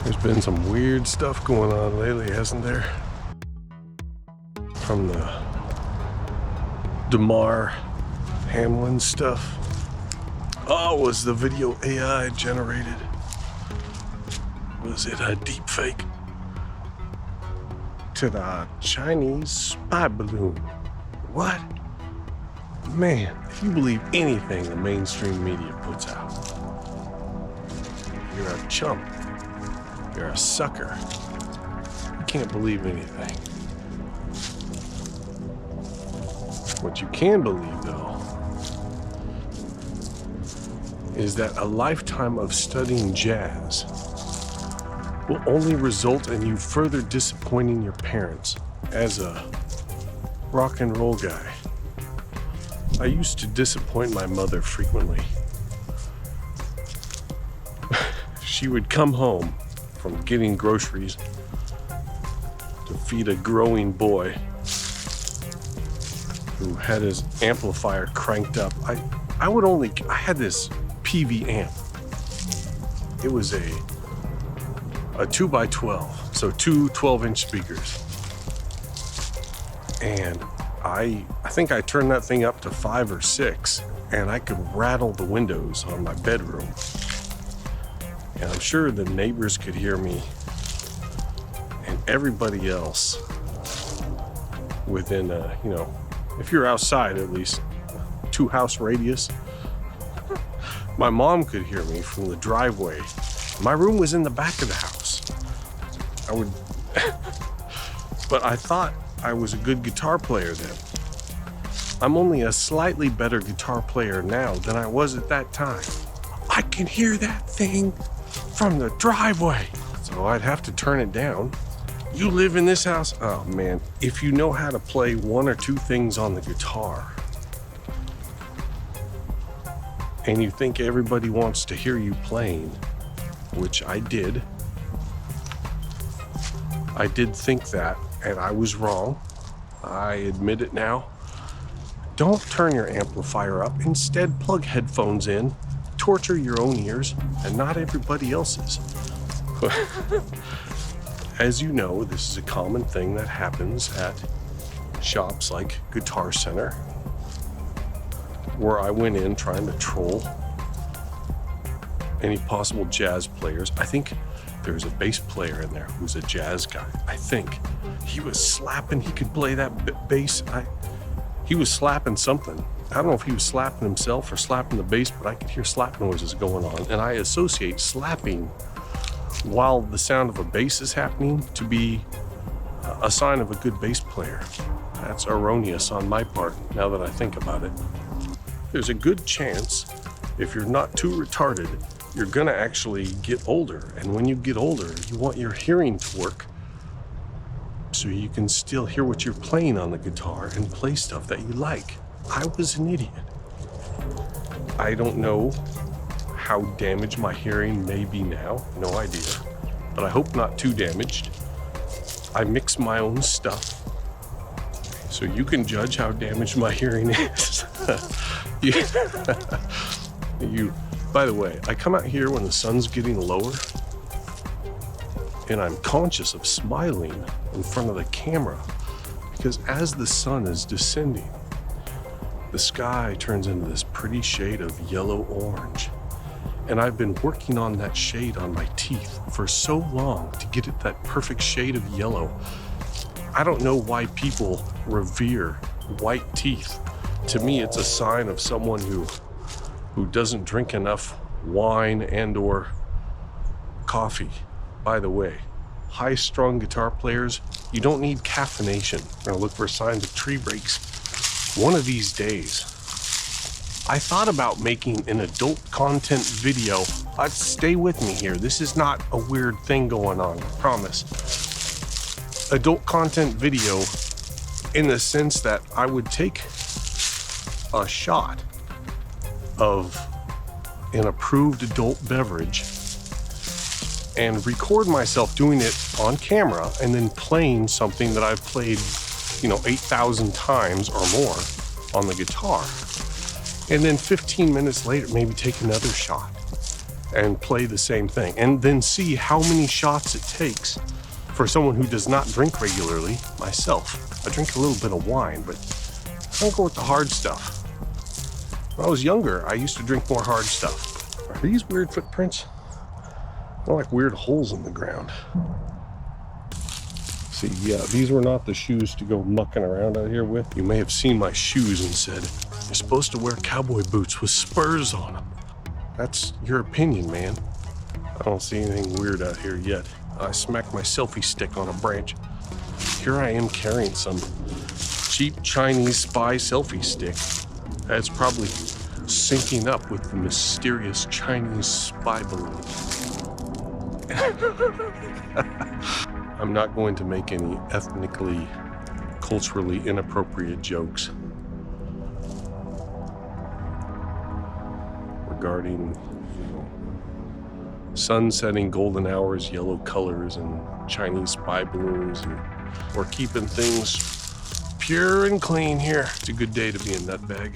There's been some weird stuff going on lately, hasn't there? From the Damar Hamlin stuff. Oh, was the video AI generated? Was it a deep fake? To the Chinese spy balloon. What? Man, if you believe anything the mainstream media puts out, you're a chump. You're a sucker. You can't believe anything. What you can believe, though, is that a lifetime of studying jazz will only result in you further disappointing your parents. As a rock and roll guy, I used to disappoint my mother frequently. She would come home from getting groceries to feed a growing boy who had his amplifier cranked up. I had this PV amp. It was a 2x12, so two 12-inch speakers. And I think I turned that thing up to 5 or 6, and I could rattle the windows on my bedroom. And I'm sure the neighbors could hear me, and everybody else within, if you're outside at least 2-house radius. My mom could hear me from the driveway. My room was in the back of the house. But I thought I was a good guitar player then. I'm only a slightly better guitar player now than I was at that time. I can hear that thing from the driveway. So I'd have to turn it down. You live in this house? Oh man, if you know how to play one or two things on the guitar, and you think everybody wants to hear you playing, which I did think that, and I was wrong. I admit it now. Don't turn your amplifier up. Instead, plug headphones in, torture your own ears and not everybody else's. As you know, this is a common thing that happens at shops like Guitar Center, where I went in trying to troll any possible jazz players. I think there's a bass player in there who's a jazz guy. I think he was slapping, he could play that bass. He was slapping something. I don't know if he was slapping himself or slapping the bass, but I could hear slap noises going on. And I associate slapping while the sound of a bass is happening to be a sign of a good bass player. That's erroneous on my part, now that I think about it. There's a good chance, if you're not too retarded, you're gonna actually get older. And when you get older, you want your hearing to work so you can still hear what you're playing on the guitar and play stuff that you like. I was an idiot. I don't know how damaged my hearing may be now, no idea, but I hope not too damaged. I mix my own stuff, so you can judge how damaged my hearing is. By the way, I come out here when the sun's getting lower, and I'm conscious of smiling in front of the camera, because as the sun is descending, the sky turns into this pretty shade of yellow-orange. And I've been working on that shade on my teeth for so long to get it that perfect shade of yellow. I don't know why people revere white teeth. To me, it's a sign of someone who doesn't drink enough wine and or coffee. By the way, high-strung guitar players, you don't need caffeination. You're gonna look for signs of tree breaks. One of these days, I thought about making an adult content video. Stay with me here. This is not a weird thing going on, I promise. Adult content video in the sense that I would take a shot of an approved adult beverage and record myself doing it on camera and then playing something that I've played 8,000 times or more on the guitar. And then 15 minutes later, maybe take another shot. and play the same thing, and then see how many shots it takes for someone who does not drink regularly, myself. I drink a little bit of wine, but I don't go with the hard stuff. When I was younger, I used to drink more hard stuff. Are these weird footprints? They're like weird holes in the ground. See, yeah, these were not the shoes to go mucking around out here with. You may have seen my shoes and said, you're supposed to wear cowboy boots with spurs on them. That's your opinion, man. I don't see anything weird out here yet. I smacked my selfie stick on a branch. Here I am carrying some cheap Chinese spy selfie stick. That's probably syncing up with the mysterious Chinese spy balloon. I'm not going to make any ethnically, culturally inappropriate jokes regarding, sun setting, golden hours, yellow colors, and Chinese spy balloons, and we're keeping things pure and clean here. It's a good day to be a nutbag.